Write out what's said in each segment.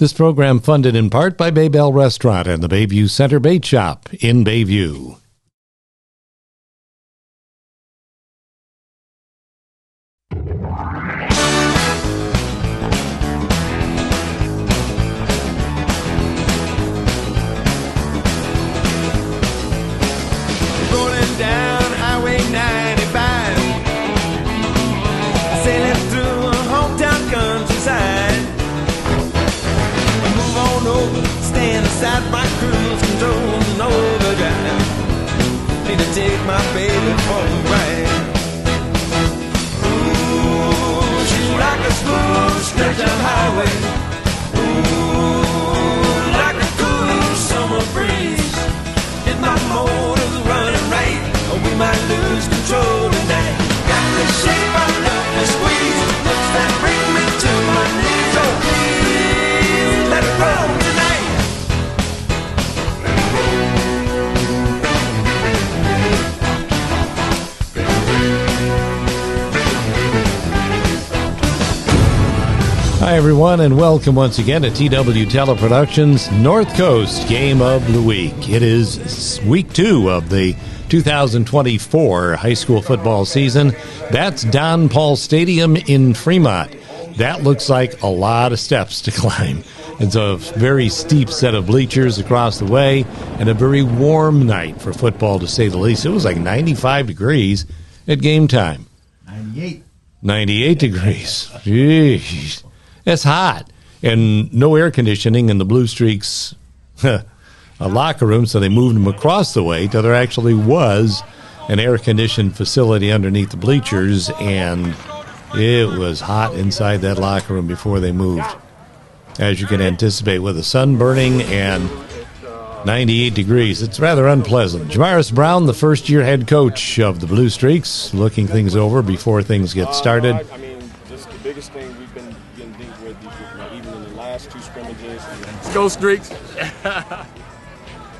This program funded in part by Baybell Restaurant and the Bayview Center Bait Shop in Bayview. Rolling down Highway 95, sailing through a hometown countryside. Move on over, stand aside my cruise control and overdrive. Need to take my baby for a ride. Ooh, she's like a smooth stretch of highway. Ooh, like a cool summer breeze. If my motor's running right, or we might lose control tonight. Got the shape I love to squeeze, looks that bring me to my knees. Oh please, let it roll tonight. Hi, everyone, and welcome once again to TW Teleproductions North Coast Game of the Week. It is week 2 of the 2024 high school football season. That's Don Paul Stadium in Fremont. That looks like a lot of steps to climb. It's a very steep set of bleachers across the way and a very warm night for football, to say the least. It was like 95 degrees at game time. 98 degrees. Jeez. It's hot, and no air conditioning in the Blue Streaks a locker room, so they moved them across the way till there actually was an air-conditioned facility underneath the bleachers, and it was hot inside that locker room before they moved. As you can anticipate, with the sun burning and 98 degrees, it's rather unpleasant. Jamaris Brown, the first-year head coach of the Blue Streaks, looking things over before things get started. I mean, just the biggest thing we've been getting deep with, even in the last 2 scrimmages. Let's go, Streaks.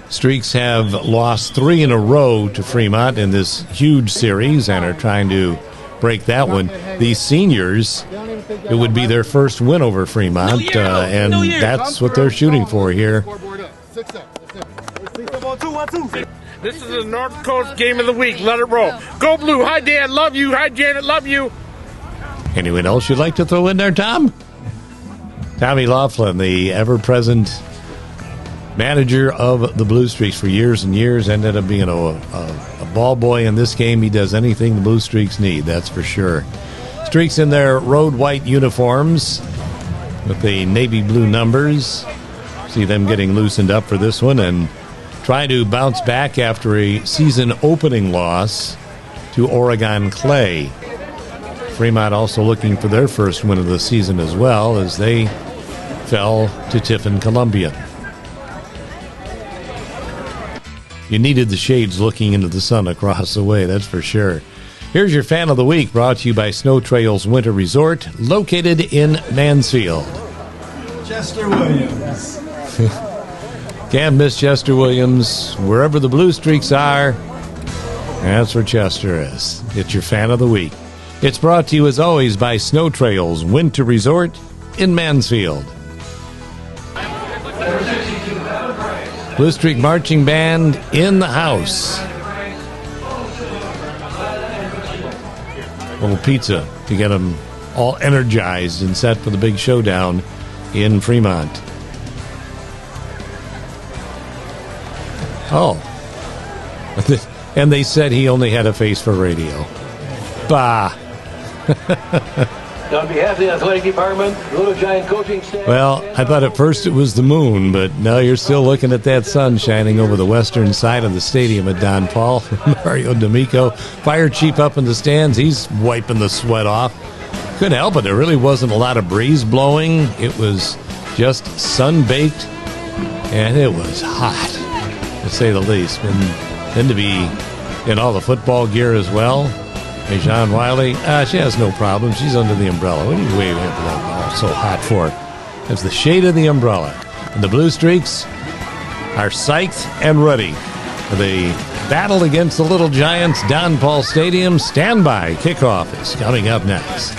Streaks have lost 3 in a row to Fremont in this huge series and are trying to break that one. These seniors, it would be their first win over Fremont, and that's what they're shooting for here. This is the North Coast Game of the Week. Let it roll. Go Blue. Hi, Dad. Love you. Hi, Janet. Love you. Anyone else you'd like to throw in there, Tom? Tommy Laughlin, the ever-present manager of the Blue Streaks for years and years, ended up being a ball boy in this game. He does anything the Blue Streaks need, that's for sure. Streaks in their road white uniforms with the navy blue numbers. See them getting loosened up for this one and trying to bounce back after a season opening loss to Oregon Clay. Fremont also looking for their first win of the season as well, as they fell to Tiffin Columbian. You needed the shades looking into the sun across the way, that's for sure. Here's your Fan of the Week, brought to you by Snow Trails Winter Resort, located in Mansfield. Chester Williams. Can't miss Chester Williams. Wherever the Blue Streaks are, that's where Chester is. It's your Fan of the Week. It's brought to you, as always, by Snow Trails Winter Resort in Mansfield. Blue Streak Marching Band in the house. A little pizza to get them all energized and set for the big showdown in Fremont. Oh. And they said he only had a face for radio. Bah. On behalf of the athletic department, Little Giant coaching staff. Well, I thought at first it was the moon, but now you're still looking at that sun shining over the western side of the stadium at Don Paul. Mario D'Amico, fire chief up in the stands. He's wiping the sweat off. Couldn't help it. There really wasn't a lot of breeze blowing. It was just sun-baked, and it was hot, to say the least. And then to be in all the football gear as well. Hey, John Wiley, she has no problem. She's under the umbrella. What are you waving at that so hot for? It's the shade of the umbrella. And the Blue Streaks are psyched and ready for the battle against the Little Giants. Don Paul Stadium. Stand by. Kickoff is coming up next.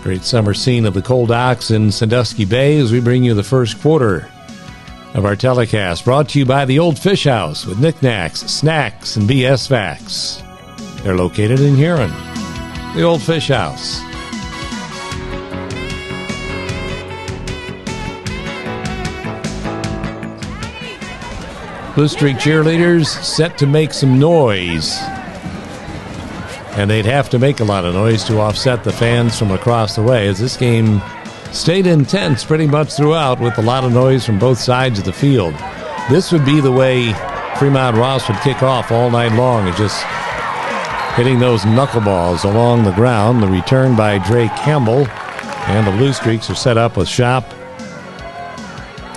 Great summer scene of the cold docks in Sandusky Bay as we bring you the first quarter of our telecast. Brought to you by the Old Fish House with knickknacks, snacks, and BS Facts. They're located in Huron. The Old Fish House. Blue Streak cheerleaders set to make some noise. And they'd have to make a lot of noise to offset the fans from across the way, as this game stayed intense pretty much throughout with a lot of noise from both sides of the field. This would be the way Fremont Ross would kick off all night long, is just hitting those knuckleballs along the ground. The return by Drake Campbell, and the Blue Streaks are set up with Shop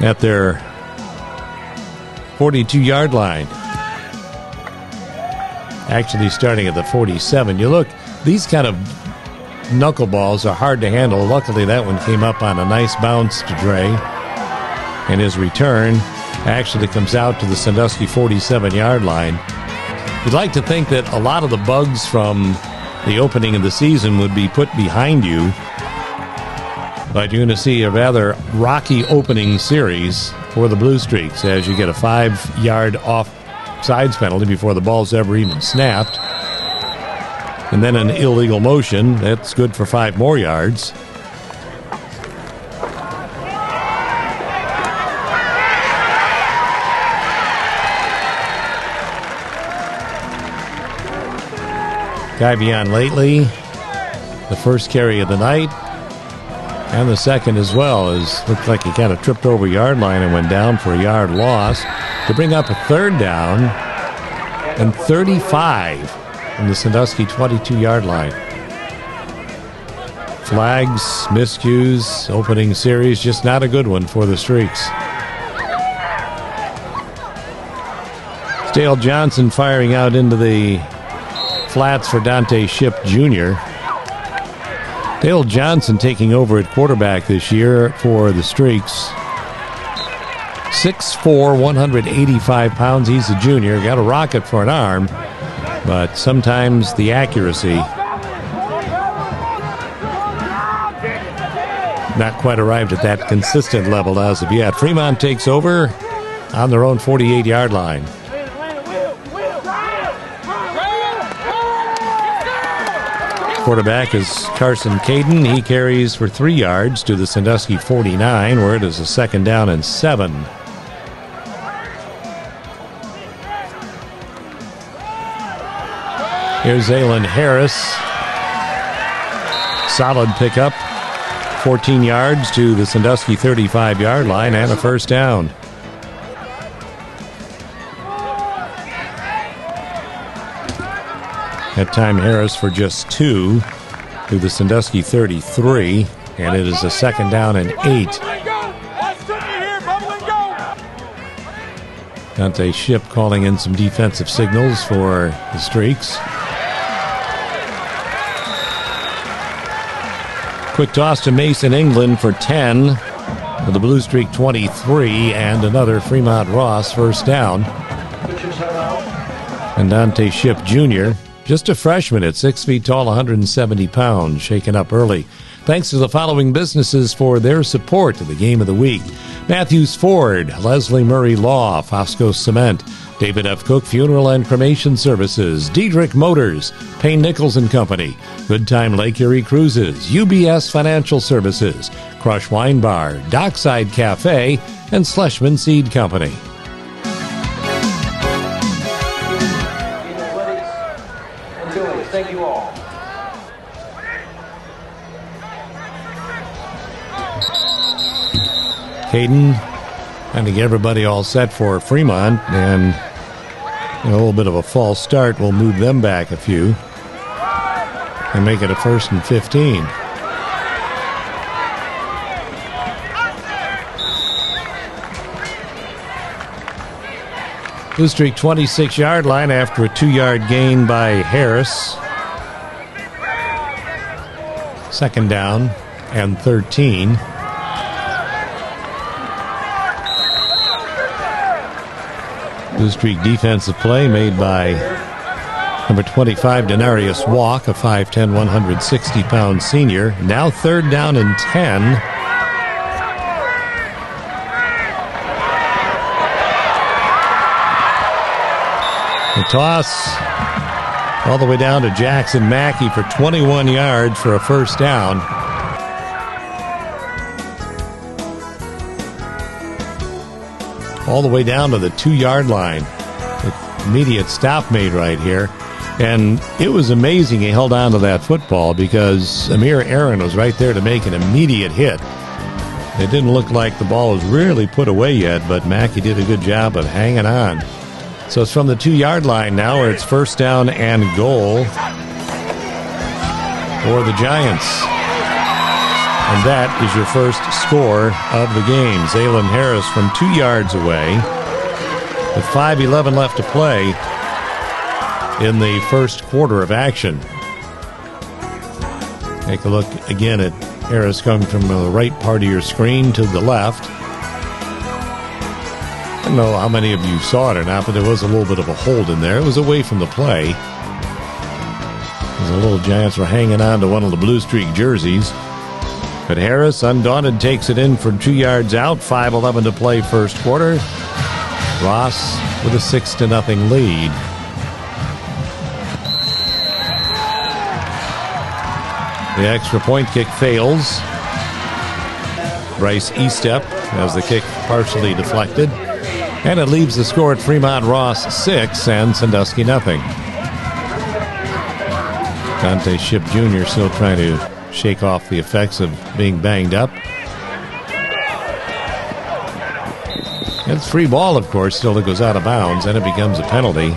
at their 42-yard line. Actually starting at the 47. You look, these kind of knuckleballs are hard to handle. Luckily, that one came up on a nice bounce to Dre. And his return actually comes out to the Sandusky 47-yard line. You'd like to think that a lot of the bugs from the opening of the season would be put behind you. But you're going to see a rather rocky opening series for the Blue Streaks as you get a 5-yard offsides penalty before the ball's ever even snapped. And then an illegal motion. That's good for 5 more yards. Guy beyond lately, the first carry of the night, and the second as well, as looked like he kind of tripped over yard line and went down for a yard loss to bring up a third down and 35 from the Sandusky 22-yard line. Flags, miscues, opening series, just not a good one for the Streaks. Dale Johnson firing out into the flats for Dante Shipp Jr. Dale Johnson taking over at quarterback this year for the Streaks. 6'4", 185 pounds. He's a junior. Got a rocket for an arm, but sometimes the accuracy not quite arrived at that consistent level as of yet. Fremont takes over on their own 48-yard line. Quarterback is Carson Caden. He carries for 3 yards to the Sandusky 49, where it is a 2nd down and 7. Here's Aylin Harris. Solid pickup. 14 yards to the Sandusky 35-yard line and a 1st down. That time Harris for just 2 to the Sandusky 33, and it is a 2nd down and 8. Dante Shipp calling in some defensive signals for the Streaks. Quick toss to Mason England for 10 for the Blue Streak 23, and another Fremont Ross 1st down. And Dante Shipp Jr., just a freshman at 6 feet tall, 170 pounds, shaken up early. Thanks to the following businesses for their support of the Game of the Week: Matthews Ford, Leslie Murray Law, Fosco Cement, David F. Cook Funeral and Cremation Services, Diedrich Motors, Payne Nichols and Company, Good Time Lake Erie Cruises, UBS Financial Services, Crush Wine Bar, Dockside Cafe, and Schlesman Seed Company. Thank you all. Caden trying to get everybody all set for Fremont, and a little bit of a false start will move them back a few and make it a 1st and 15. Blue Streak 26-yard line after a 2-yard gain by Harris. 2nd down and 13. Blue Streak defensive play made by Number 25, Denarius Walk, a 5'10", 160-pound senior. Now 3rd down and 10. The toss all the way down to Jackson Mackey for 21 yards for a first down. All the way down to the 2-yard line. The immediate stop made right here. And it was amazing he held on to that football because Amir Aaron was right there to make an immediate hit. It didn't look like the ball was really put away yet, but Mackey did a good job of hanging on. So it's from the 2-yard line now where it's first down and goal for the Giants. And that is your first score of the game. Zaylen Harris from 2 yards away with 5:11 left to play in the first quarter of action. Take a look again at Harris coming from the right part of your screen to the left. I don't know how many of you saw it or not, but there was a little bit of a hold in there. It was away from the play. The little Giants were hanging on to one of the Blue Streak jerseys. But Harris, undaunted, takes it in for 2 yards out. 5:11 to play first quarter. Ross with a 6-0 lead. The extra point kick fails. Bryce Estep has the kick partially deflected. And it leaves the score at Fremont Ross 6 and Sandusky 0. Dante Shipp Jr. still trying to shake off the effects of being banged up. It's free ball, of course, still it goes out of bounds, and it becomes a penalty.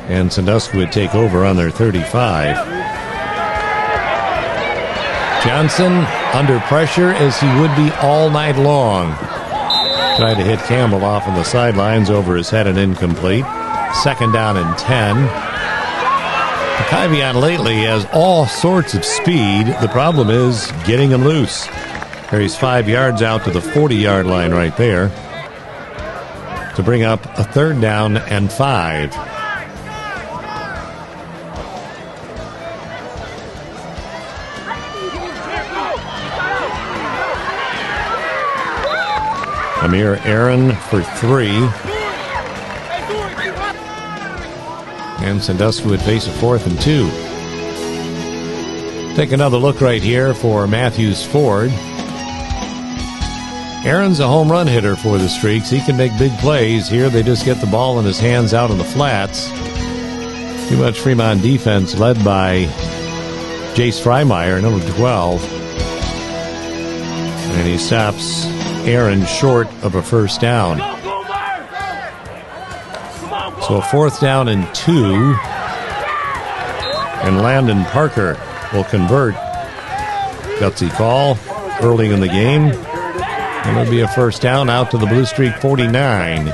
And Sandusky would take over on their 35. Johnson under pressure as he would be all night long. Tried to hit Campbell off on the sidelines over his head and incomplete. 2nd down and 10. Caveat lately has all sorts of speed. The problem is getting him loose. He's 5 yards out to the 40-yard line right there to bring up a 3rd down and 5. Amir Aaron for 3. And Sandusky would face a 4th and 2. Take another look right here for Matthews Ford. Aaron's a home run hitter for the Streaks. He can make big plays. Here they just get the ball in his hands out on the flats. Too much Fremont defense led by Jace Freimeyer, number 12. And he stops Aaron short of a first down. So a 4th down and 2. And Landon Parker will convert. Gutsy call early in the game. And it'll be a first down out to the Blue Streak 49.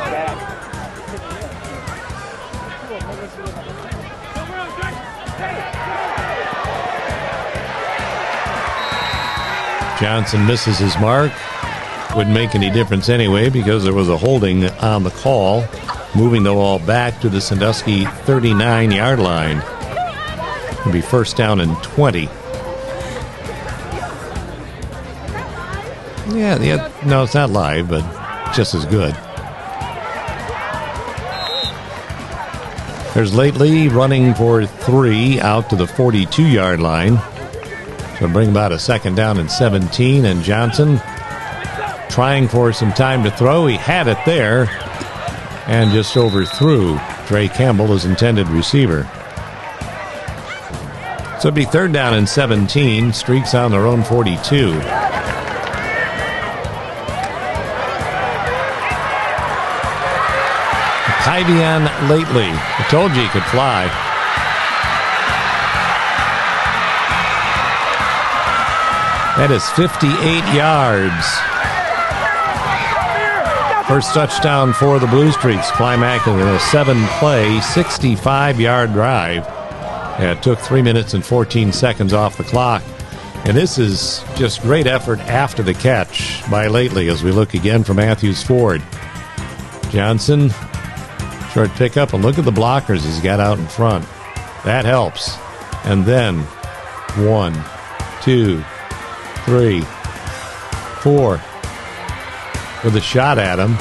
Johnson misses his mark. Wouldn't make any difference anyway because there was a holding on the call, moving the ball back to the Sandusky 39-yard line. It'll be first down and 20. Yeah, no, it's not live, but just as good. There's Lately running for 3 out to the 42-yard line. So bring about a 2nd down and 17, and Johnson trying for some time to throw. He had it there and just overthrew Trey Campbell, his intended receiver. So it'd be 3rd down and 17. Streaks on their own 42. Kyvian Lately. I told you he could fly. That is 58 yards. First touchdown for the Blue Streaks, climaxing in a 7-play, 65-yard drive. It took 3 minutes and 14 seconds off the clock. And this is just great effort after the catch by Lately as we look again for Matthews Ford. Johnson, short pickup, and look at the blockers he's got out in front. That helps. And then 1, 2, 3, 4. With a shot at him.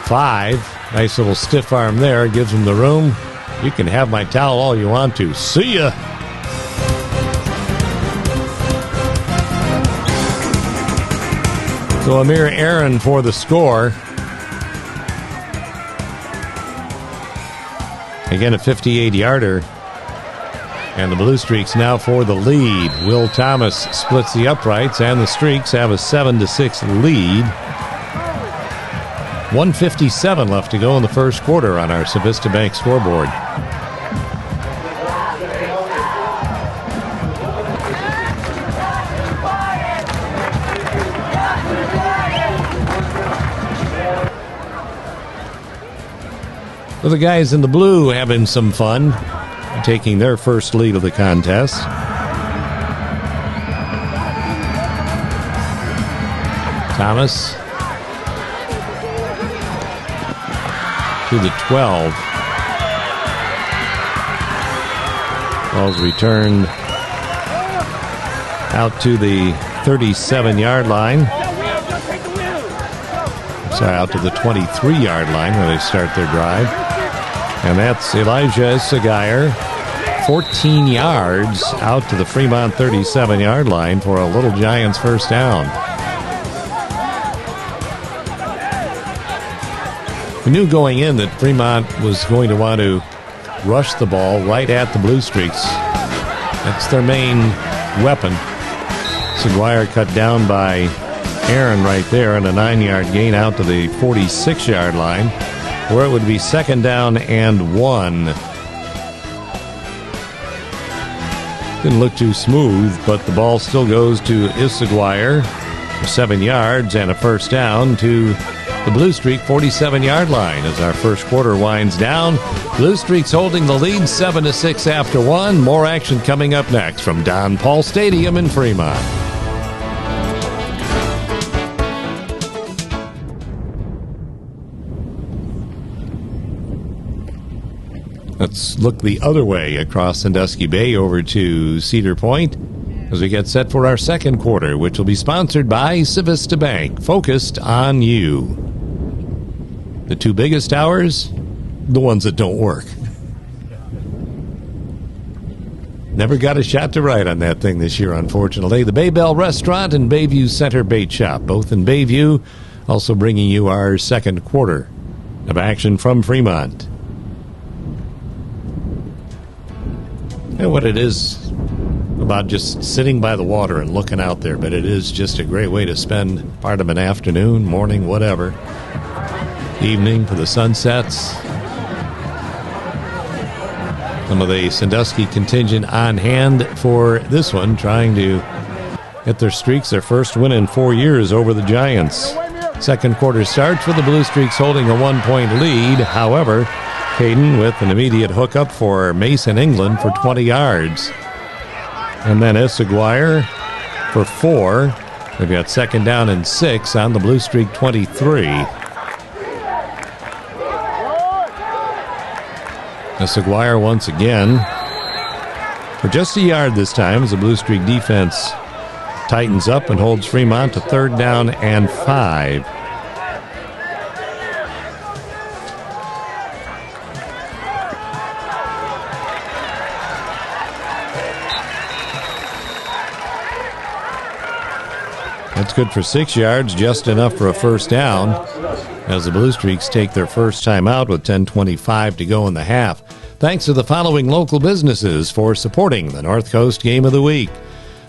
5. Nice little stiff arm there. Gives him the room. You can have my towel all you want to. See ya. So Amir Aaron for the score. Again, a 58-yarder. And the Blue Streaks now for the lead. Will Thomas splits the uprights, and the Streaks have a 7-6 lead. 1:57 left to go in the first quarter on our Civista Bank scoreboard. So the guys in the blue having some fun, taking their first lead of the contest. Thomas to the 12. Ball's returned out to the 37-yard line. Sorry, out to the 23-yard line where they start their drive. And that's Elijah Seguier, 14 yards out to the Fremont 37-yard line for a Little Giants first down. We knew going in that Fremont was going to want to rush the ball right at the Blue Streaks. That's their main weapon. Seguier cut down by Aaron right there on a 9-yard gain out to the 46-yard line, where it would be second down and 1. Didn't look too smooth, but the ball still goes to Seguier for 7 yards and a first down to the Blue Streak 47-yard line as our first quarter winds down. Blue Streaks holding the lead 7-6 after 1. More action coming up next from Don Paul Stadium in Fremont. Let's look the other way across Sandusky Bay over to Cedar Point as we get set for our second quarter, which will be sponsored by Civista Bank, focused on you. The two biggest hours, the ones that don't work. Never got a shot to right on that thing this year, unfortunately. The Bay Bell Restaurant and Bayview Center Bait Shop, both in Bayview, also bringing you our second quarter of action from Fremont. You know what it is about just sitting by the water and looking out there, but it is just a great way to spend part of an afternoon, morning, whatever, evening for the sunsets. Some of the Sandusky contingent on hand for this one, trying to get their Streaks their first win in 4 years over the Giants. Second quarter starts with the Blue Streaks holding a 1-point lead. However, Caden with an immediate hookup for Mason England for 20 yards. And then Seguier for 4. They've got second down and 6 on the Blue Streak 23. Seguier once again for just a yard this time as the Blue Streak defense tightens up and holds Fremont to third down and 5. That's good for 6 yards, just enough for a first down, as the Blue Streaks take their first time out with 10:25 to go in the half. Thanks to the following local businesses for supporting the North Coast Game of the Week: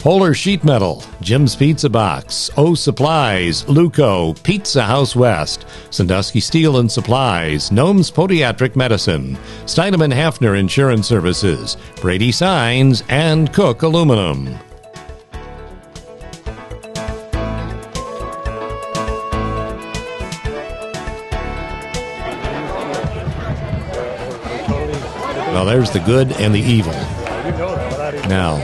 Holler Sheet Metal, Jim's Pizza Box, O Supplies, Luco, Pizza House West, Sandusky Steel and Supplies, Gnome's Podiatric Medicine, Steinemann Hafner Insurance Services, Brady Signs, and Cook Aluminum. Well, there's the good and the evil. Now,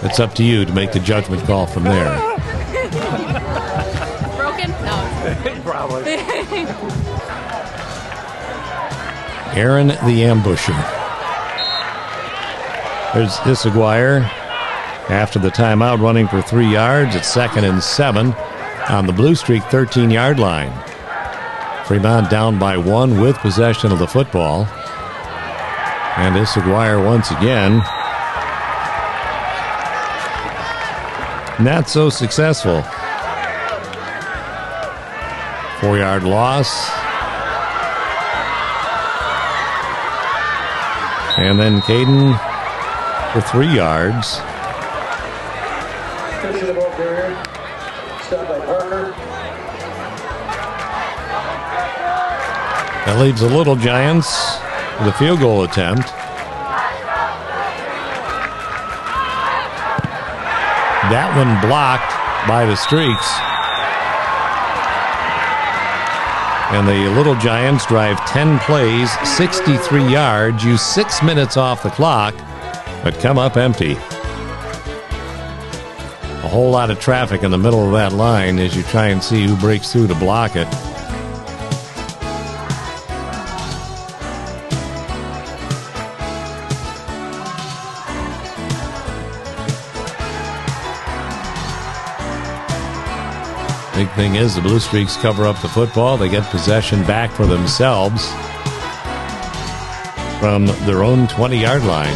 it's up to you to make the judgment call from there. Broken? No. Probably. Aaron the Ambusher. There's Issaguire after the timeout running for 3 yards. It's 2nd and 7 on the Blue Streak 13-yard line. Fremont down by 1 with possession of the football. And Issaguire once again not so successful. 4-yard loss. And then Caden for 3 yards. Pushing the ball carrier. Stopped by Parker. That leaves the Little Giants with a field goal attempt. That one blocked by the Streaks. And the Little Giants drive 10 plays, 63 yards, use 6 minutes off the clock, but come up empty. A whole lot of traffic in the middle of that line as you try and see who breaks through to block it. Big thing is the Blue Streaks cover up the football. They get possession back for themselves from their own 20-yard line.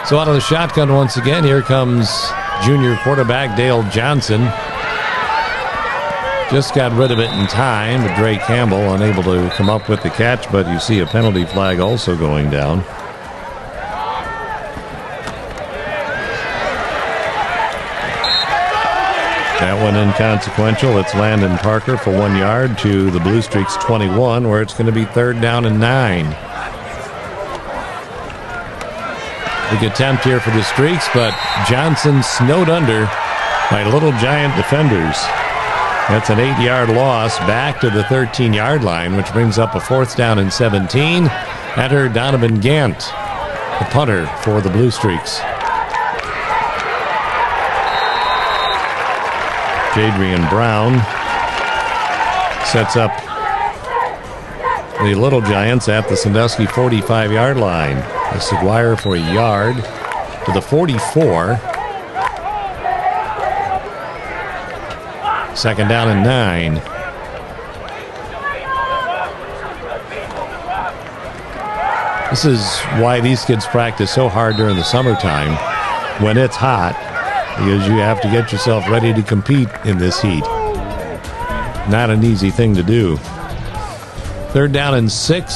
So out of the shotgun once again, here comes junior quarterback Dale Johnson. Just got rid of it in time, but Dre Campbell unable to come up with the catch, but you see a penalty flag also going down. That one inconsequential. It's Landon Parker for 1 yard to the Blue Streaks 21, where it's going to be 3rd down and 9. Big attempt here for the Streaks, but Johnson snowed under by Little Giant defenders. That's an 8-yard loss back to the 13-yard line, which brings up a 4th down and 17. Enter Donovan Gant, the punter for the Blue Streaks. Jadrian Brown sets up the Little Giants at the Sandusky 45-yard line. Issaguire for a yard to the 44. 2nd down and 9. This is why these kids practice so hard during the summertime when it's hot, because you have to get yourself ready to compete in this heat. Not an easy thing to do. 3rd down and 6.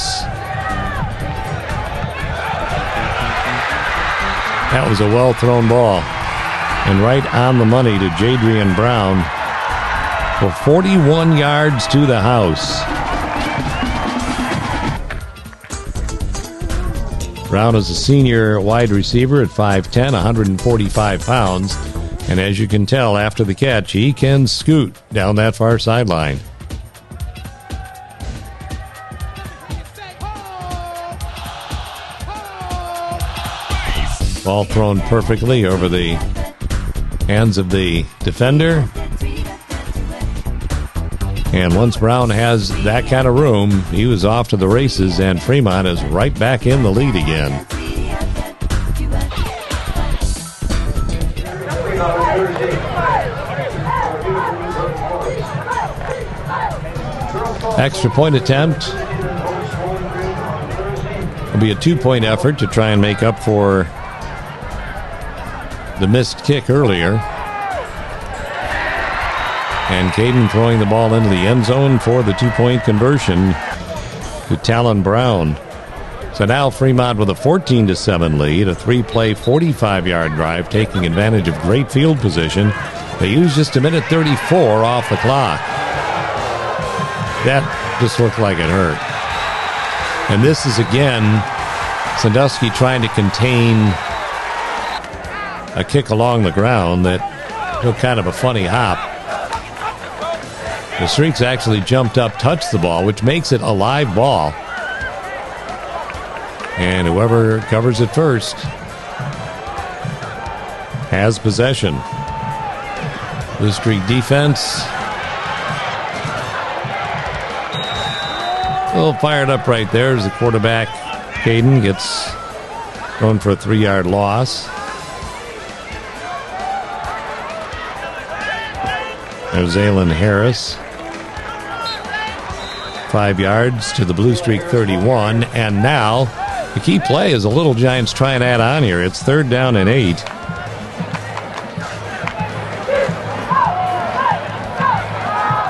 That was a well-thrown ball. And right on the money to Jadrian Brown for 41 yards to the house. Brown is a senior wide receiver at 5'10", 145 pounds. And as you can tell after the catch, he can scoot down that far sideline. Ball thrown perfectly over the hands of the defender. And once Brown has that kind of room, he was off to the races, and Fremont is right back in the lead again. Extra point attempt. It'll be a 2-point effort to try and make up for the missed kick earlier. And Caden throwing the ball into the end zone for the 2-point conversion to Talon Brown. So now Fremont with a 14-7 lead, a 3-play, 45-yard drive, taking advantage of great field position. They used just a minute 34 off the clock. That just looked like it hurt. And this is again Sandusky trying to contain a kick along the ground that took kind of a funny hop. The Streaks actually jumped up, touched the ball, which makes it a live ball. And whoever covers it first has possession. Blue Streak defense A little fired up right there as the quarterback, Caden, gets going for a 3-yard loss. There's Aylin Harris. 5 yards to the Blue Streak 31. And now the key play is the Little Giants try and add on here. It's 3rd down and 8.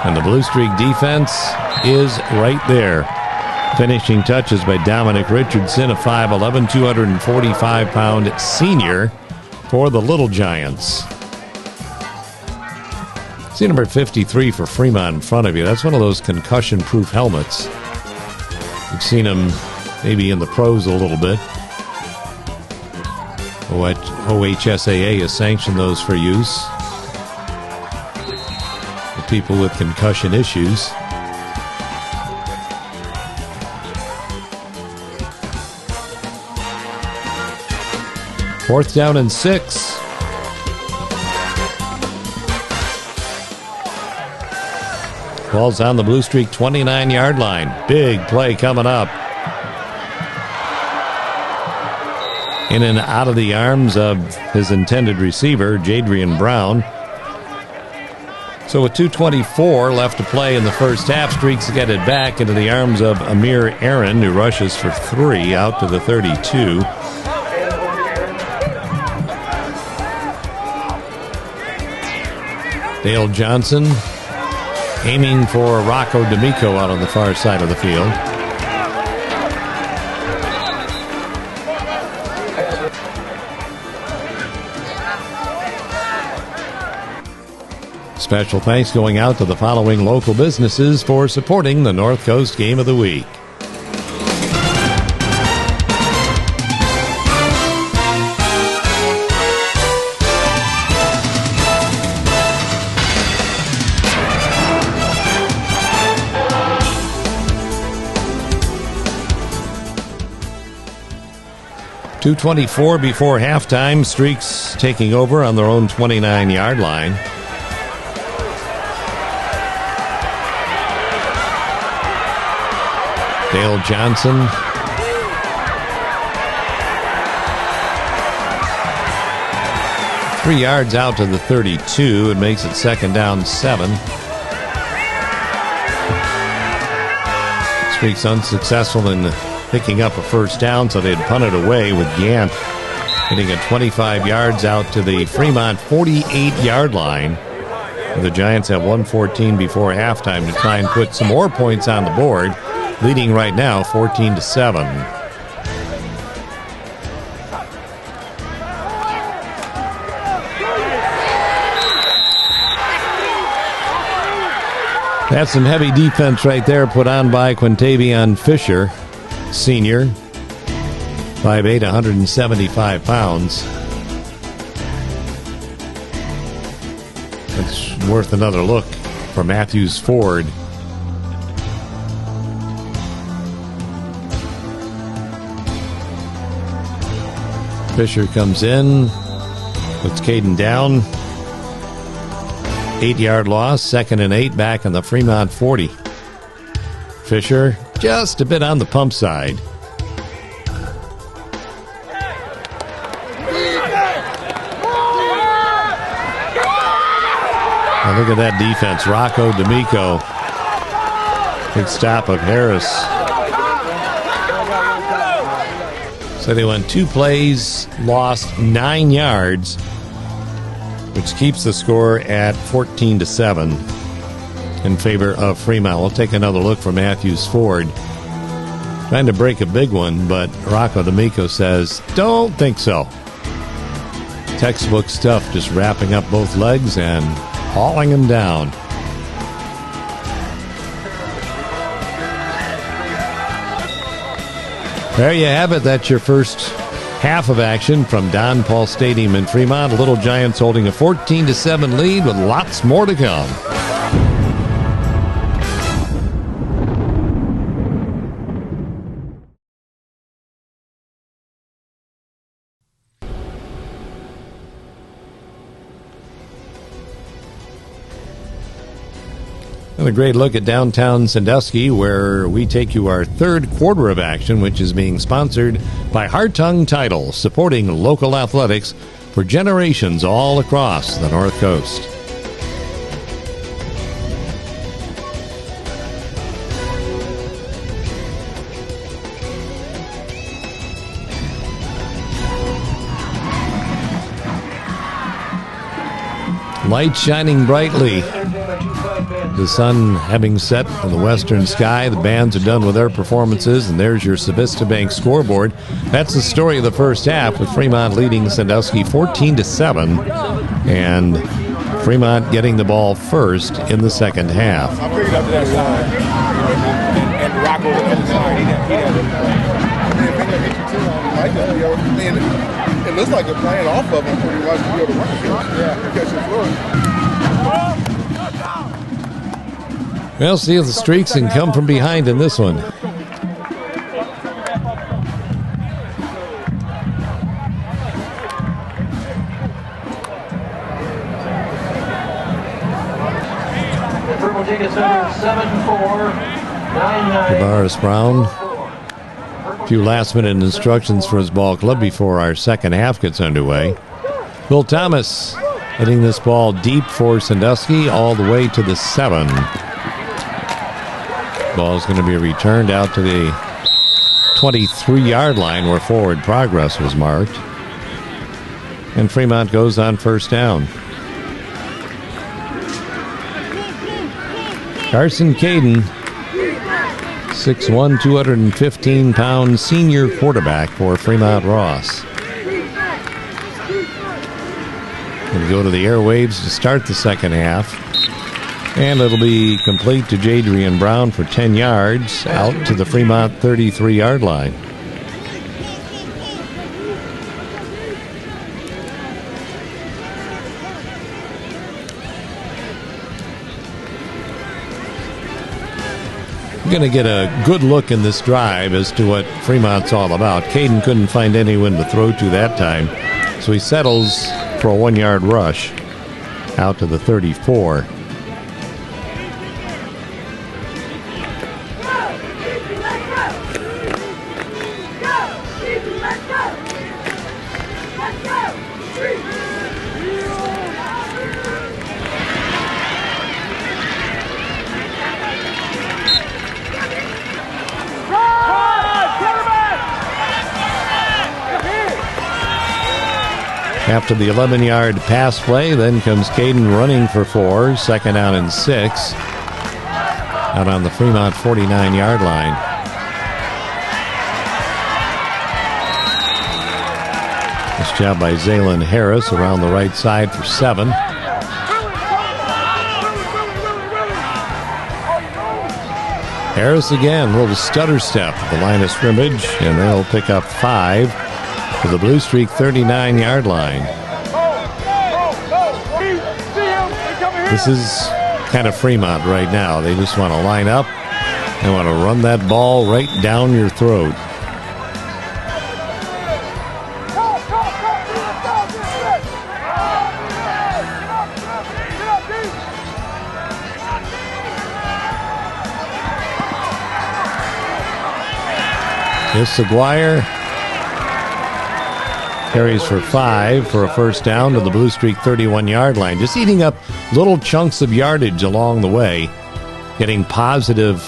And the Blue Streak defense is right there. Finishing touches by Dominic Richardson, a 5'11", 245-pound senior for the Little Giants. See number 53 for Fremont in front of you. That's one of those concussion-proof helmets. You've seen them maybe in the pros a little bit. OHSAA has sanctioned those for use for people with concussion issues. Fourth down and 6. Ball's on the Blue Streak 29-yard line. Big play coming up. In and out of the arms of his intended receiver, Jadrian Brown. So with 2:24 left to play in the first half, Streaks get it back into the arms of Amir Aaron, who rushes for 3 out to the 32. Dale Johnson aiming for Rocco D'Amico out on the far side of the field. Special thanks going out to the following local businesses for supporting the North Coast Game of the Week. .224 before halftime. Streaks taking over on their own 29-yard line. Dale Johnson. Three yards out to the 32. It makes it 2nd down 7. Streaks unsuccessful in picking up a first down, so they'd punt it away with Gant hitting it 25 yards out to the Fremont 48-yard line. The Giants have 1:14 before halftime to try and put some more points on the board, leading right now 14-7. That's some heavy defense right there put on by Quintavion Fisher, senior, 5'8", 175 pounds. It's worth another look for Matthews Ford. Fisher comes in, puts Caden down. 8-yard loss, 2nd and 8, back in the Fremont 40. Fisher just a bit on the pump side. Now look at that defense. Rocco D'Amico. Big stop of Harris. So they went 2 plays, lost 9 yards, which keeps the score at 14-7 in favor of Fremont. We'll take another look for Matthews Ford. Trying to break a big one, but Rocco D'Amico says, don't think so. Textbook stuff, just wrapping up both legs and hauling him down. There you have it. That's your first half of action from Don Paul Stadium in Fremont. Little Giants holding a 14-7 lead with lots more to come. A great look at downtown Sandusky, where we take you our third quarter of action, which is being sponsored by Hartung Title, supporting local athletics for generations all across the North Coast. Lights shining brightly. The sun having set in the western sky. The bands are done with their performances, and there's your Civista Bank scoreboard. That's the story of the first half, with Fremont leading Sandusky 14-7, and Fremont getting the ball first in the second half. I figured after that side, and Rocco the other side, it looks like they're playing off of him pretty much to be able to run. Yeah, catch the floor. Well, see if the Streaks can come from behind in this one. Tavares Brown. A few last-minute instructions for his ball club before our second half gets underway. Will Thomas hitting this ball deep for Sandusky all the way to the 7. Ball is going to be returned out to the 23-yard line where forward progress was marked. And Fremont goes on first down. Carson Caden, 6'1", 215-pound senior quarterback for Fremont Ross. Going to go to the airwaves to start the second half. And it'll be complete to Jadrian Brown for 10 yards out to the Fremont 33-yard line. We're going to get a good look in this drive as to what Fremont's all about. Caden couldn't find anyone to throw to that time, so he settles for a 1-yard rush out to the 34. After the 11-yard pass play, then comes Caden running for 4, second down and 6, out on the Fremont 49-yard line. Nice job by Zaylen Harris around the right side for 7. Harris again, a little stutter step at the line of scrimmage, and they'll pick up 5 to the Blue Streak 39-yard line. This is kind of Fremont right now. They just want to line up and want to run that ball right down your throat. Here's Aguirre. Carries for 5 for a first down to the Blue Streak 31-yard line. Just eating up little chunks of yardage along the way. Getting positive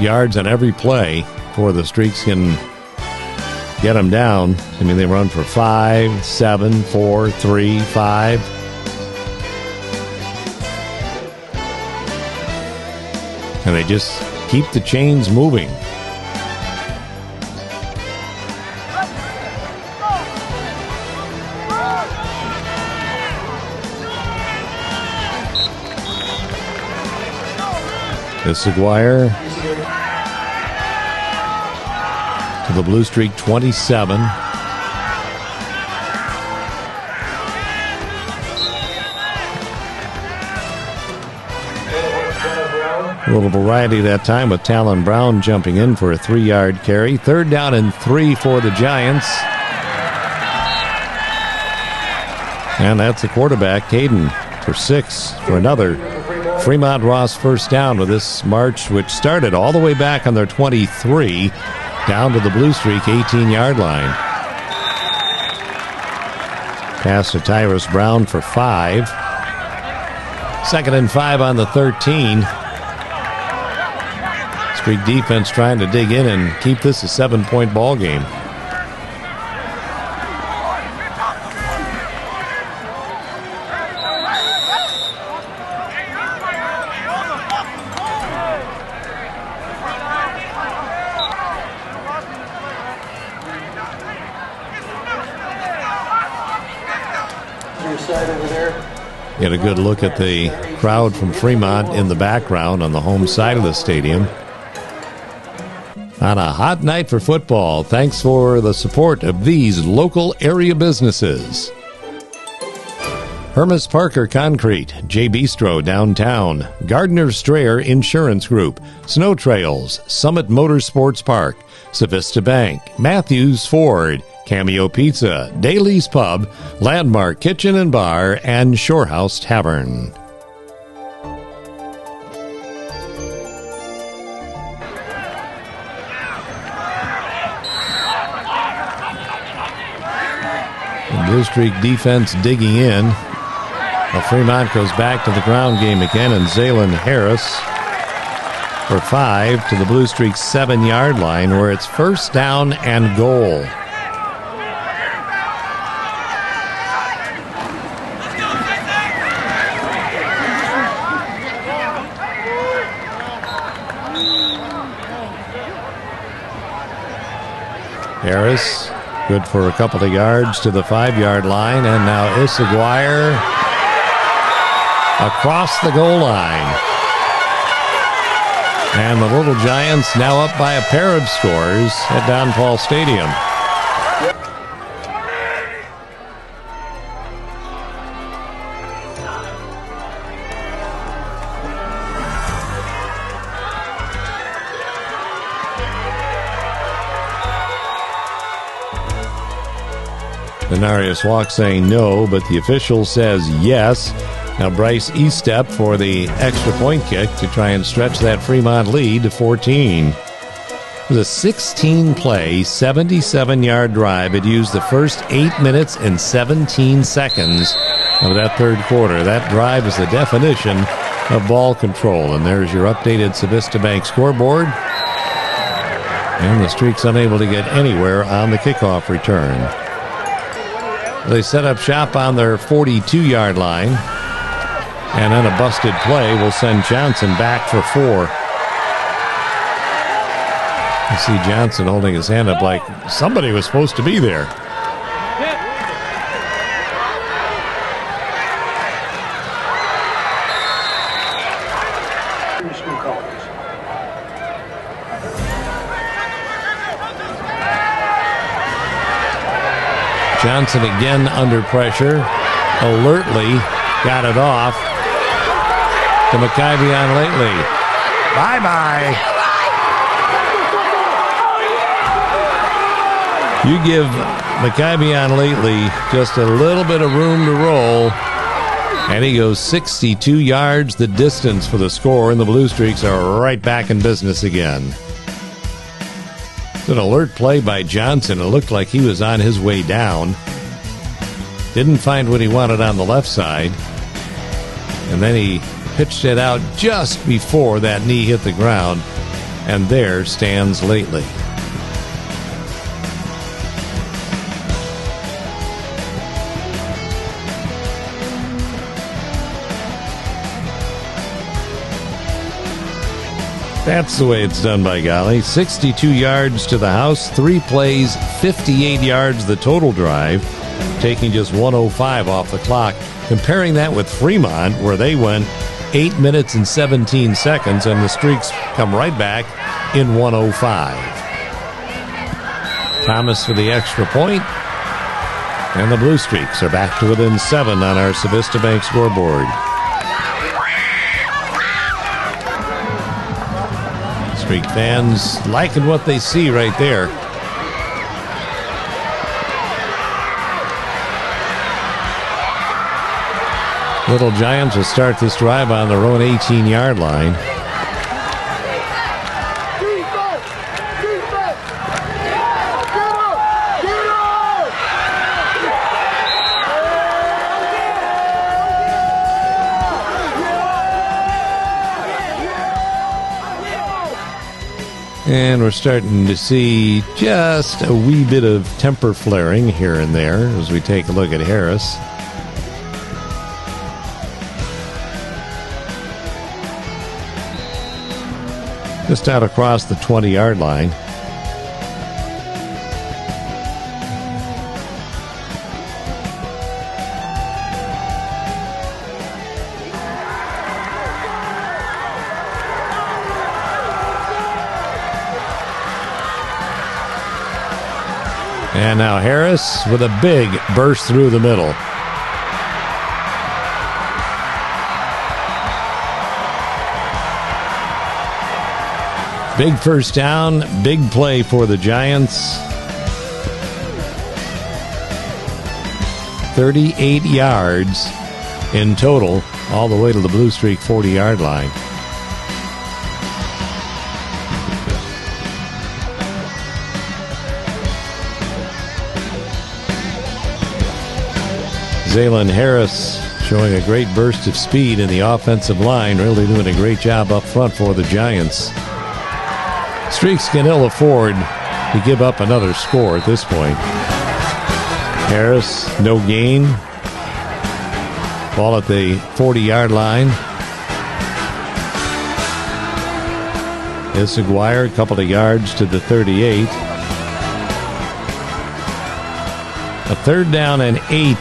yards on every play before the Streaks can get them down. I mean, they run for 5, 7, 4, 3, 5. And they just keep the chains moving. This Aguirre to the Blue Streak 27. A little variety that time with Talon Brown jumping in for a 3-yard carry. Third down and 3 for the Giants. And that's the quarterback, Caden, for 6 for another Fremont Ross first down with this march, which started all the way back on their 23, down to the Blue Streak 18-yard line. Pass to Tyrus Brown for 5. 2nd and 5 on the 13. Streak defense trying to dig in and keep this a 7-point ball game. Get a good look at the crowd from Fremont in the background on the home side of the stadium. On a hot night for football, thanks for the support of these local area businesses. Hermes Parker Concrete, J Bistro downtown, Gardner Strayer Insurance Group, Snow Trails, Summit Motorsports Park, Savista Bank, Matthews Ford, Cameo Pizza, Daly's Pub, Landmark Kitchen and Bar, and Shorehouse Tavern. The Blue Streak defense digging in. Well, Fremont goes back to the ground game again, and Zaylen Harris for 5 to the Blue Streak 7-yard line, where it's first down and goal. Harris, good for a couple of yards to the 5-yard line, and now Issaguirre across the goal line. And the Little Giants now up by a pair of scores at Don Paul Stadium. Denarius Walk saying no, but the official says yes. Now Bryce Estep for the extra point kick to try and stretch that Fremont lead to 14. It was a 16-play, 77-yard drive. It used the first 8 minutes and 17 seconds of that third quarter. That drive is the definition of ball control. And there's your updated Savista Bank scoreboard. And the Streak's unable to get anywhere on the kickoff return. They set up shop on their 42-yard line. And on a busted play, will send Johnson back for 4. You see Johnson holding his hand up like somebody was supposed to be there. Johnson again under pressure, alertly got it off to McIvey Lately. Bye-bye. You give McIvey Lately just a little bit of room to roll, and he goes 62 yards the distance for the score, and the Blue Streaks are right back in business again. It's an alert play by Johnson. It looked like he was on his way down. Didn't find what he wanted on the left side. And then he pitched it out just before that knee hit the ground. And there stands Lately. That's the way it's done, by golly. 62 yards to the house, 3 plays, 58 yards the total drive, taking just 1:05 off the clock. Comparing that with Fremont, where they went 8 minutes and 17 seconds, and the Streaks come right back in 1:05. Thomas for the extra point, and the Blue Streaks are back to within 7 on our Savista Bank scoreboard. Streak fans liking what they see right there. Little Giants will start this drive on their own 18-yard line. And we're starting to see just a wee bit of temper flaring here and there as we take a look at Harris. Just out across the 20-yard line. And now Harris with a big burst through the middle. Big first down, big play for the Giants. 38 yards in total, all the way to the Blue Streak 40-yard line. Zaylen Harris showing a great burst of speed in the offensive line, really doing a great job up front for the Giants. Streaks can ill afford to give up another score at this point. Harris, no gain. Ball at the 40-yard line. Isuguire, a couple of yards to the 38. A third down and 8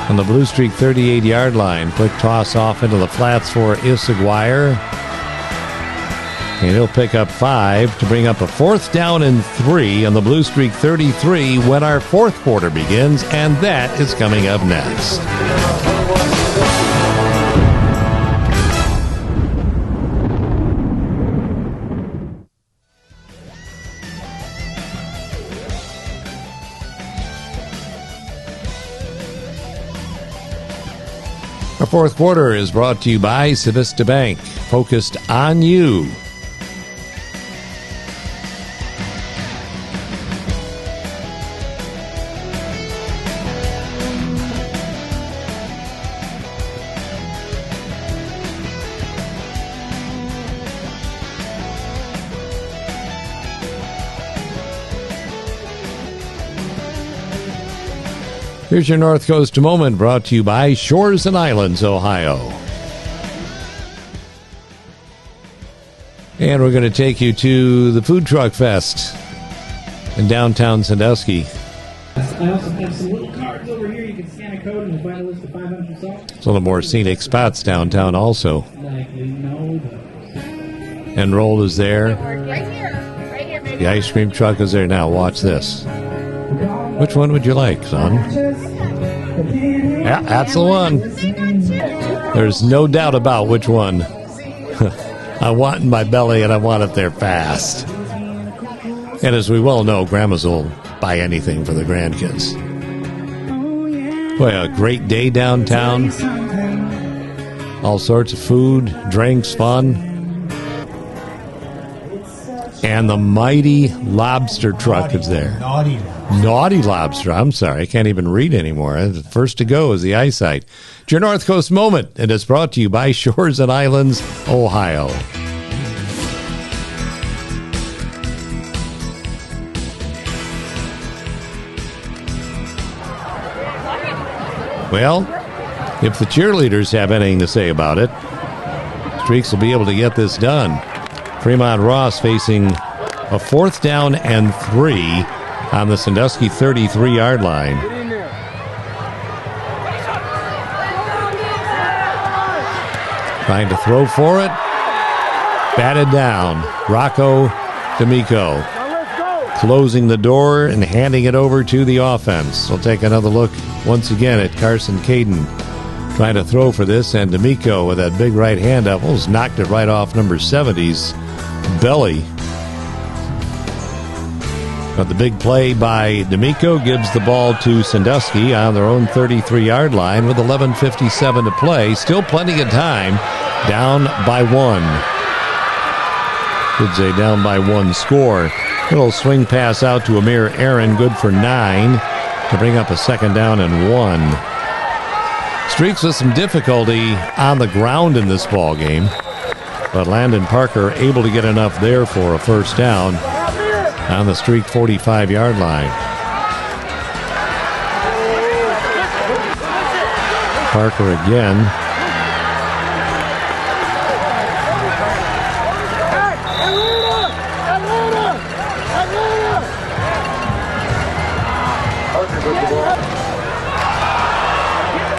on the Blue Streak 38-yard line. Quick toss off into the flats for Isuguire. And he'll pick up 5 to bring up a fourth down and 3 on the Blue Streak 33 when our fourth quarter begins, and that is coming up next. Our fourth quarter is brought to you by Civista Bank, focused on you. Here's your North Coast Moment, brought to you by Shores and Islands, Ohio. And we're going to take you to the Food Truck Fest in downtown Sandusky. I also have some little cards over here. You can scan a code and find a list of 500 songs. It's one of the more scenic spots downtown also. Enroll is there. Right here, baby. The ice cream truck is there. Now watch this. Which one would you like, son? Yeah, that's the one. There's no doubt about which one I want in my belly, and I want it there fast. And as we well know, grandmas will buy anything for the grandkids. Boy, a great day downtown. All sorts of food, drinks, fun. And the mighty lobster truck is there. Naughty lobster. I'm sorry. I can't even read anymore. The first to go is the eyesight. It's your North Coast Moment, and it's brought to you by Shores and Islands, Ohio. Well, if the cheerleaders have anything to say about it, Streaks will be able to get this done. Fremont Ross facing a fourth down and 3 on the Sandusky 33-yard line. Trying to throw for it. Batted down. Rocco D'Amico closing the door and handing it over to the offense. We'll take another look once again at Carson Caden trying to throw for this, and D'Amico with that big right hand up almost knocked it right off number 70's belly. But the big play by D'Amico gives the ball to Sandusky on their own 33-yard line with 11:57 to play. Still plenty of time. Down by 1. It's a down by 1 score. Little swing pass out to Amir Aaron, good for 9 to bring up a 2nd down and 1. Streaks with some difficulty on the ground in this ball game, but Landon Parker able to get enough there for a 1st down on the Streak 45-yard line. Parker again.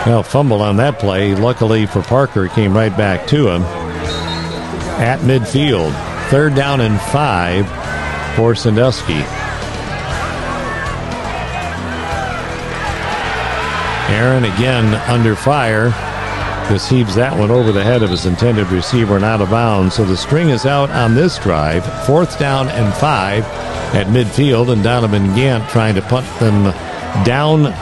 Well, fumble on that play. Luckily for Parker, came right back to him at midfield. 3rd down and 5 for Sandusky. Aaron again under fire. This heaves that one over the head of his intended receiver and out of bounds. So the string is out on this drive. 4th down and 5 at midfield, and Donovan Gant trying to punt them down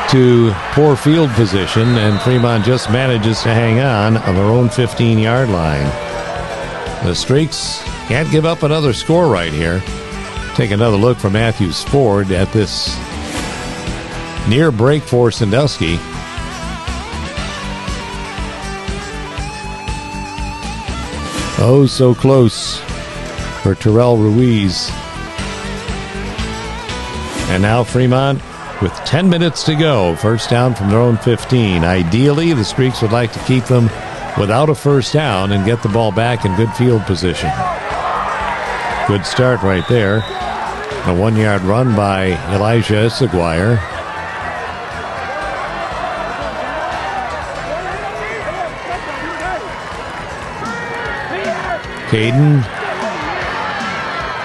to poor field position, and Fremont just manages to hang on their own 15-yard line. The Streaks can't give up another score right here. Take another look for Matthews Ford at this near break for Sandusky. Oh, so close for Terrell Ruiz. And now Fremont with 10 minutes to go. 1st down from their own 15. Ideally, the Streaks would like to keep them without a 1st down and get the ball back in good field position. Good start right there. A 1-yard run by Elijah Seguier. Caden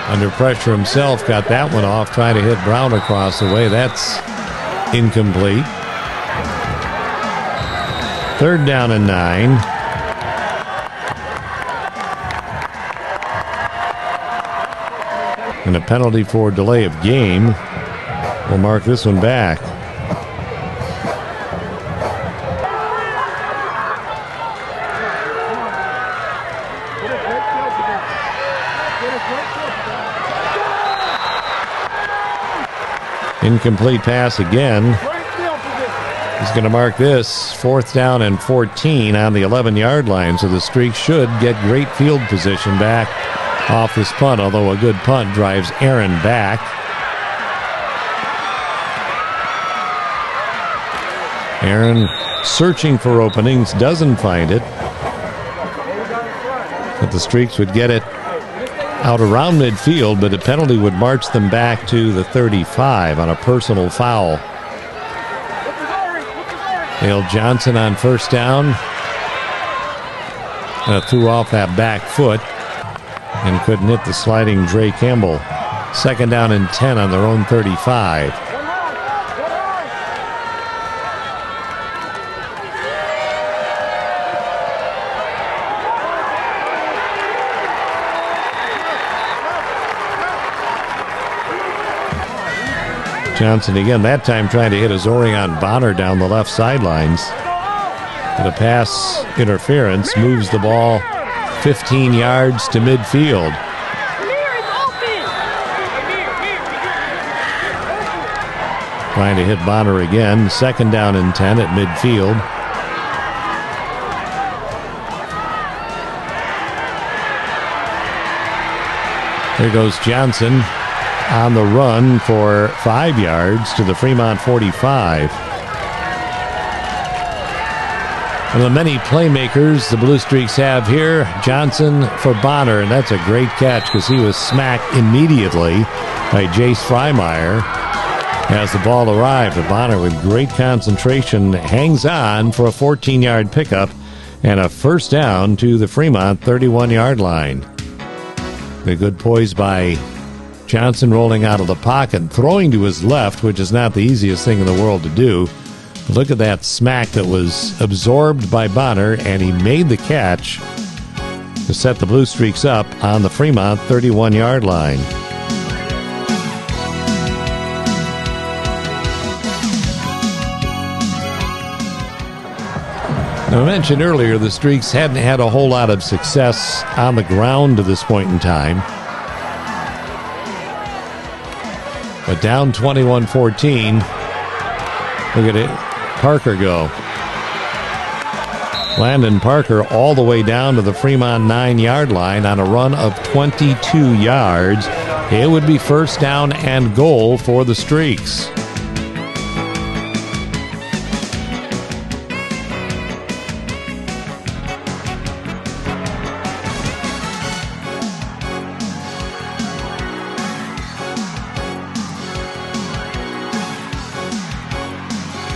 under pressure himself, got that one off, trying to hit Brown across the way. That's incomplete. 3rd down and 9. And a penalty for delay of game will mark this one back. Incomplete pass again. He's going to mark this 4th down and 14 on the 11-yard line, so the Streaks should get great field position back off this punt, although a good punt drives Aaron back. Aaron searching for openings, doesn't find it. But the Streaks would get it out around midfield, but a penalty would march them back to the 35 on a personal foul. Dale Johnson on 1st down. Threw off that back foot and couldn't hit the sliding Dre Campbell. 2nd down and 10 on their own 35. Johnson again, that time trying to hit a Zorion Bonner down the left sidelines. But a pass interference moves the ball 15 yards to midfield. Trying to hit Bonner again. 2nd down and 10 at midfield. There goes Johnson on the run for 5 yards to the Fremont 45. One of the many playmakers the Blue Streaks have here, Johnson for Bonner, and that's a great catch because he was smacked immediately by Jace Freimeyer as the ball arrived. But Bonner, with great concentration, hangs on for a 14-yard pickup and a 1st down to the Fremont 31-yard line. A good poise by Johnson, rolling out of the pocket, throwing to his left, which is not the easiest thing in the world to do. Look at that smack that was absorbed by Bonner, and he made the catch to set the Blue Streaks up on the Fremont 31-yard line. I mentioned earlier the Streaks hadn't had a whole lot of success on the ground to this point in time. But down 21-14. Look at it. Parker go. Landon Parker all the way down to the Fremont 9-yard line on a run of 22 yards. It would be first down and goal for the Streaks.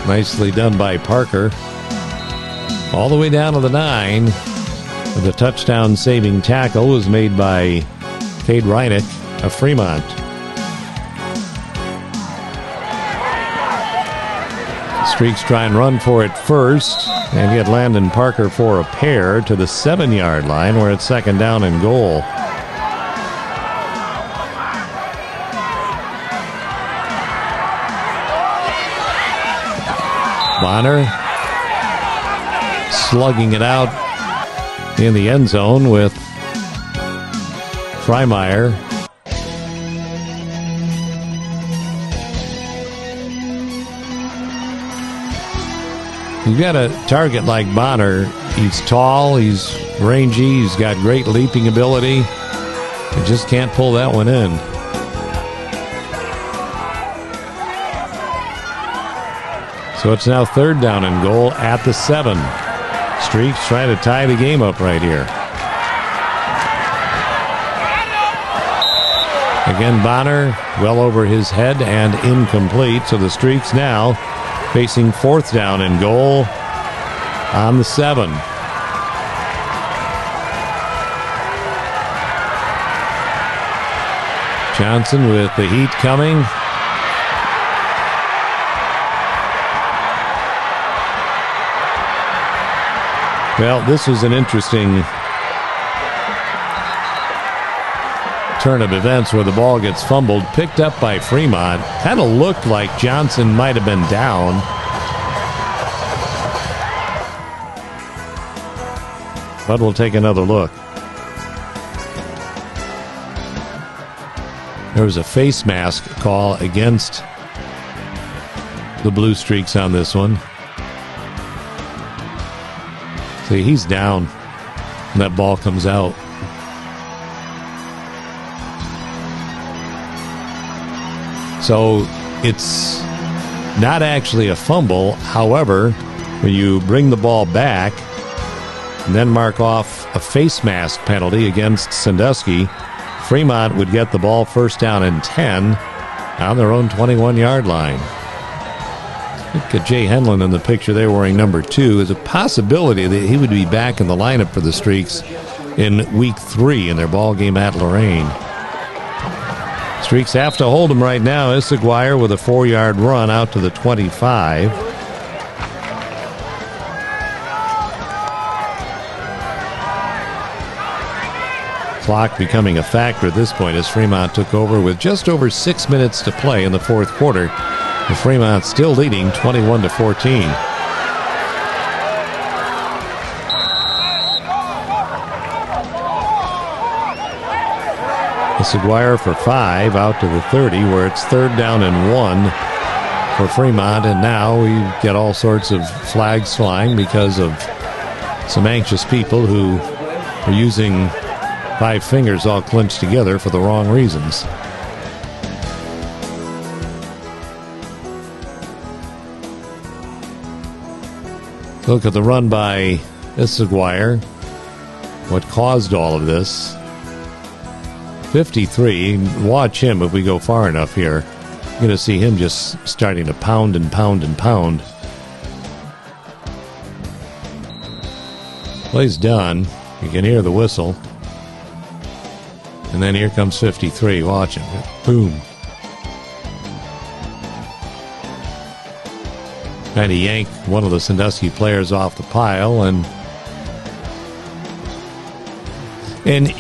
Nicely done by Parker. All the way down to the 9. The touchdown-saving tackle was made by Cade Reinick of Fremont. Streaks try and run for it first and get Landon Parker for a pair to the 7-yard line where it's second down and goal. Bonner slugging it out in the end zone with Freimeyer. You've got a target like Bonner. He's tall, he's rangy, he's got great leaping ability. You just can't pull that one in. So it's now third down and goal at the 7. Streaks trying to tie the game up right here. Again, Bonner well over his head and incomplete. So the Streaks now facing fourth down and goal on the 7. Johnson with the heat coming. Well, this was an interesting turn of events where the ball gets fumbled, picked up by Fremont. Kind of looked like Johnson might have been down. But we'll take another look. There was a face mask call against the Blue Streaks on this one. See, he's down. And that ball comes out. So it's not actually a fumble. However, when you bring the ball back and then mark off a face mask penalty against Sandusky, Fremont would get the ball first down and 10 on their own 21-yard line. Look at Jay Henlon in the picture there wearing number 2. There's a possibility that he would be back in the lineup for the Streaks in week 3 in their ball game at Lorraine. Streaks have to hold him right now. Issaguirre with a 4-yard run out to the 25. Clock becoming a factor at this point as Fremont took over with just over 6 minutes to play in the fourth quarter. The Fremont still leading 21-14. Issaguirre for 5 out to the 30 where it's third down and 1 for Fremont. And now we get all sorts of flags flying because of some anxious people who are using 5 fingers all clenched together for the wrong reasons. Look at the run by Issaguirre. What caused all of this? 53. Watch him if we go far enough here. You're going to see him just starting to pound and pound and pound. Play's done. You can hear the whistle. And then here comes 53. Watch him. Boom. Trying to yank one of the Sandusky players off the pile. And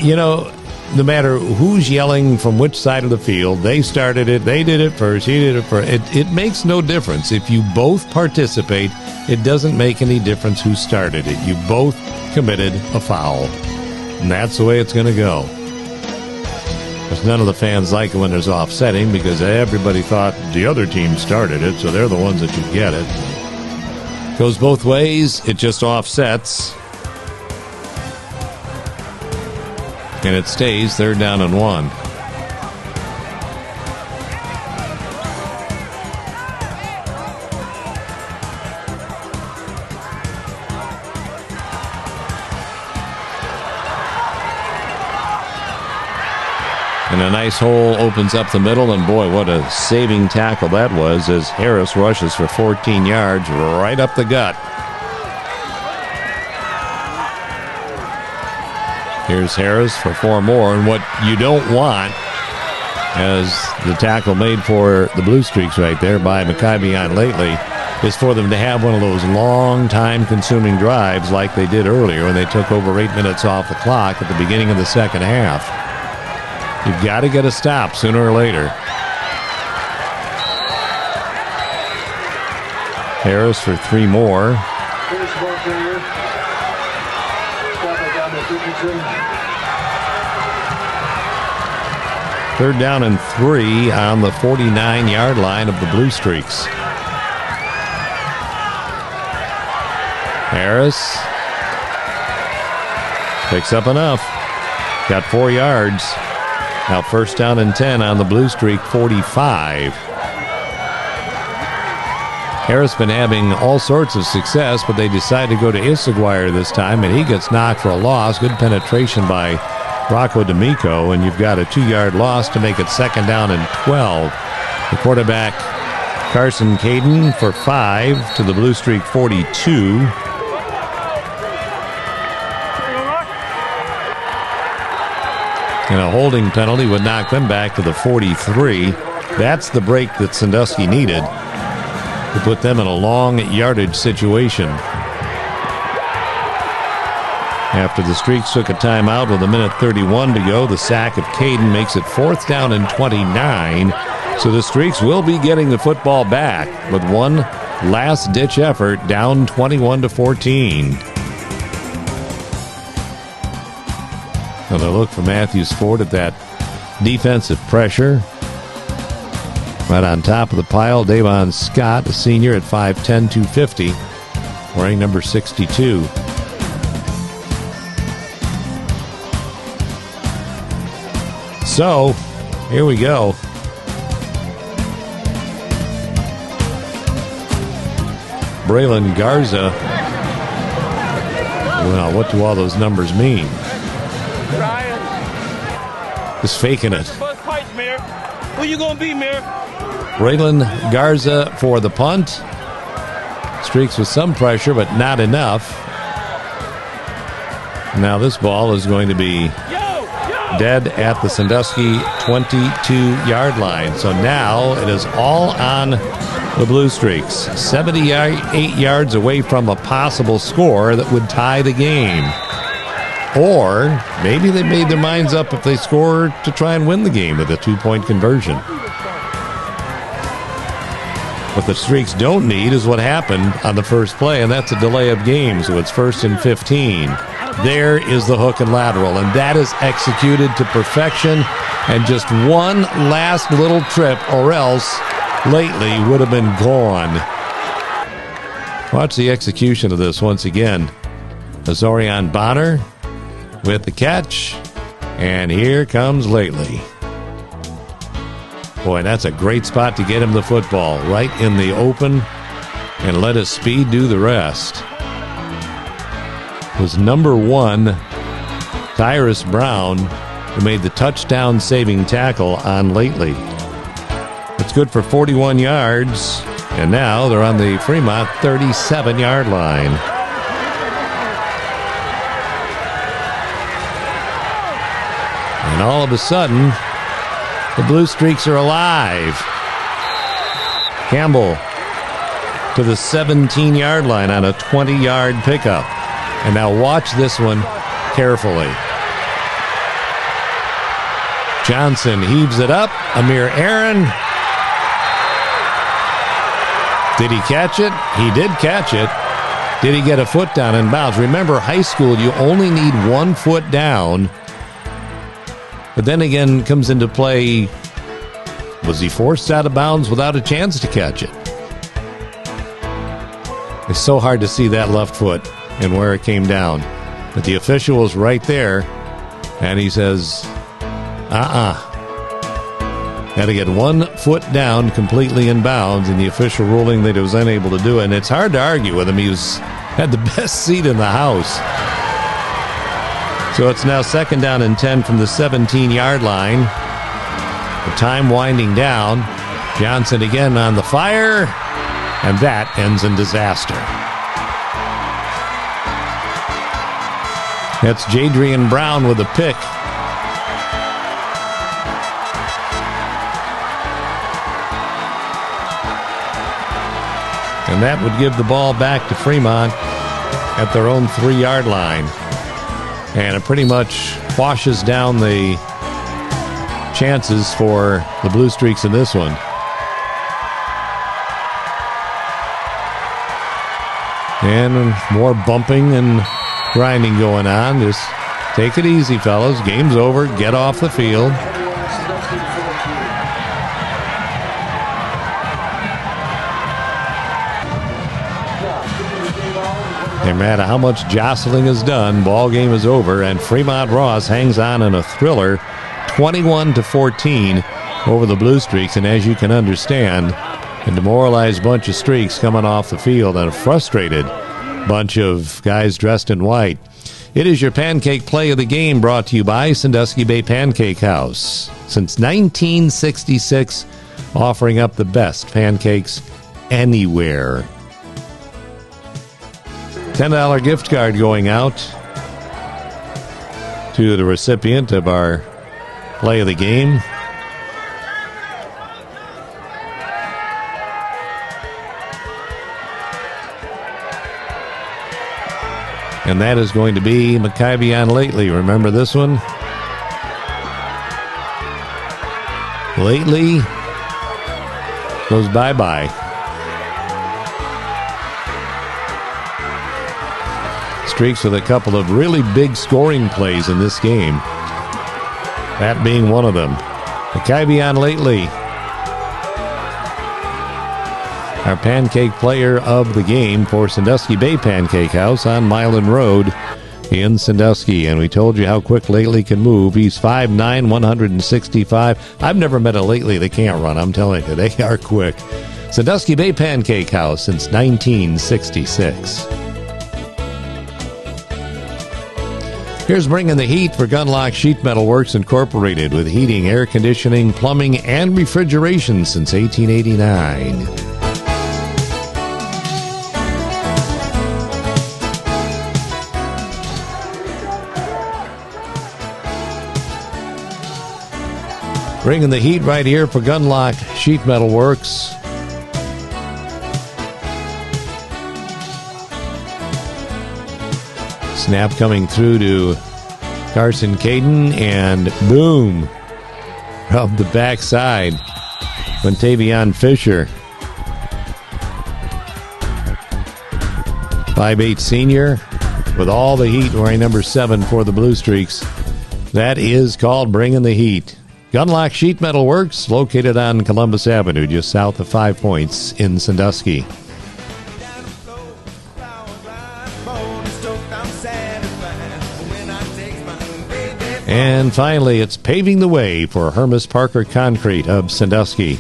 you know, no matter who's yelling from which side of the field, they started it, they did it first, he did it first. It makes no difference. If you both participate, it doesn't make any difference who started it. You both committed a foul. And that's the way it's going to go. Because none of the fans like it when there's offsetting, because everybody thought the other team started it, so they're the ones that should get it. Goes both ways. It just offsets. And it stays 3rd down and 1. And a nice hole opens up the middle, and boy, what a saving tackle that was as Harris rushes for 14 yards right up the gut. Here's Harris for 4 more, and what you don't want, as the tackle made for the Blue Streaks right there by McIvy on Lately, is for them to have one of those long time-consuming drives like they did earlier when they took over 8 minutes off the clock at the beginning of the second half. You've got to get a stop sooner or later. Harris for 3 more. Third down and 3 on the 49-yard line of the Blue Streaks. Harris picks up enough. Got 4 yards. Now 1st down and 10 on the Blue Streak 45. Harris been having all sorts of success, but they decide to go to Isaguirre this time, and he gets knocked for a loss. Good penetration by Rocco D'Amico, and you've got a 2-yard loss to make it 2nd down and 12. The quarterback, Carson Caden, for 5 to the Blue Streak 42. And a holding penalty would knock them back to the 43. That's the break that Sandusky needed to put them in a long yardage situation. After the Streaks took a timeout with 1:31 to go, the sack of Caden makes it 4th down and 29. So the Streaks will be getting the football back with one last-ditch effort, down 21-14. And a look for Matthews Ford at that defensive pressure. Right on top of the pile, Davon Scott, a senior at 5'10", 250, wearing number 62. So, here we go. Braylon Garza. Well, what do all those numbers mean? Just faking it. Who you gonna be, Mayor? Braylon Garza for the punt. Streaks with some pressure, but not enough. Now this ball is going to be dead at the Sandusky 22-yard line. So now it is all on the Blue Streaks. 78 yards away from a possible score that would tie the game. Or maybe they made their minds up if they score to try and win the game with a 2-point conversion. What the Streaks don't need is what happened on the first play, and that's a delay of game, so it's 1st and 15. There is the hook and lateral, and that is executed to perfection, and just one last little trip, or else Lately would have been gone. Watch the execution of this once again. Azorian Bonner with the catch, and here comes Lately. Boy, that's a great spot to get him the football, right in the open, and let his speed do the rest. It was number 1, Tyrus Brown, who made the touchdown-saving tackle on Lately. It's good for 41 yards, and now they're on the Fremont 37-yard line. And all of a sudden, the Blue Streaks are alive. Campbell to the 17-yard line on a 20-yard pickup. And now watch this one carefully. Johnson heaves it up. Amir Aaron. Did he catch it? He did catch it. Did he get a foot down in bounds? Remember, high school, you only need 1 foot down. But then again comes into play, was he forced out of bounds without a chance to catch it? It's so hard to see that left foot and where it came down. But the official was right there, and he says, Had to get 1 foot down completely in bounds, and the official ruling that he was unable to do it. And it's hard to argue with him. He had the best seat in the house. So it's now 2nd down and 10 from the 17-yard line. The time winding down. Johnson again on the fire, and that ends in disaster. That's Jadrian Brown with a pick. And that would give the ball back to Fremont at their own 3-yard line. And it pretty much washes down the chances for the Blue Streaks in this one. And more bumping and grinding going on. Just take it easy, fellas. Game's over. Get off the field. No matter how much jostling is done, ball game is over, and Fremont Ross hangs on in a thriller, 21-14 over the Blue Streaks. And as you can understand, a demoralized bunch of Streaks coming off the field and a frustrated bunch of guys dressed in white. It is your pancake play of the game, brought to you by Sandusky Bay Pancake House. Since 1966, offering up the best pancakes anywhere. $10 gift card going out to the recipient of our play of the game. And that is going to be Maccabi Lately. Remember this one? Lately goes bye-bye. Streaks with a couple of really big scoring plays in this game. That being one of them. Maccabi Lately, our pancake player of the game for Sandusky Bay Pancake House on Milan Road in Sandusky. And we told you how quick Lately can move. He's 5'9", 165. I've never met a Lately that can't run. I'm telling you, they are quick. Sandusky Bay Pancake House since 1966. Here's Bringing the Heat for Gunlock Sheet Metal Works Incorporated, with heating, air conditioning, plumbing, and refrigeration since 1889. Bringing the heat right here for Gunlock Sheet Metal Works. Snap coming through to Carson Caden, and boom, from the backside, Montavion Fisher. 5'8" senior with all the heat, wearing number 7 for the Blue Streaks. That is called Bringing the Heat. Gunlock Sheet Metal Works, located on Columbus Avenue, just south of 5 Points in Sandusky. And finally, it's paving the way for Hermes Parker Concrete of Sandusky.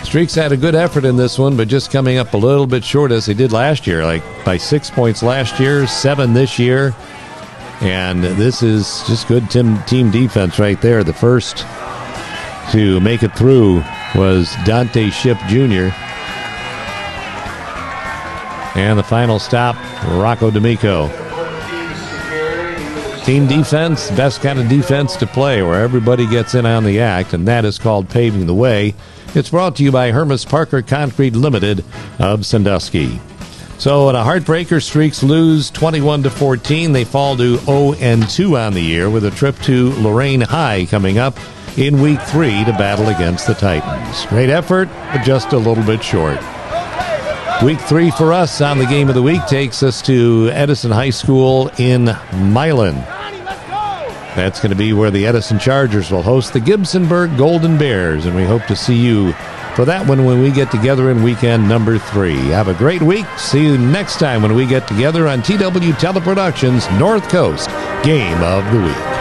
Streaks had a good effort in this one, but just coming up a little bit short as they did last year, like by 6 points last year, 7 this year. And this is just good team defense right there. The first to make it through was Dante Ship Jr., and the final stop, Rocco D'Amico. Team defense, best kind of defense to play, where everybody gets in on the act, and that is called Paving the Way. It's brought to you by Hermes Parker Concrete Limited of Sandusky. So in a heartbreaker, Streaks lose 21-14. They fall to 0-2 on the year with a trip to Lorraine High coming up in Week 3 to battle against the Titans. Great effort, but just a little bit short. Week 3 for us on the Game of the Week takes us to Edison High School in Milan. That's going to be where the Edison Chargers will host the Gibsonburg Golden Bears, and we hope to see you for that one when we get together in weekend number 3. Have a great week. See you next time when we get together on TW Teleproductions North Coast Game of the Week.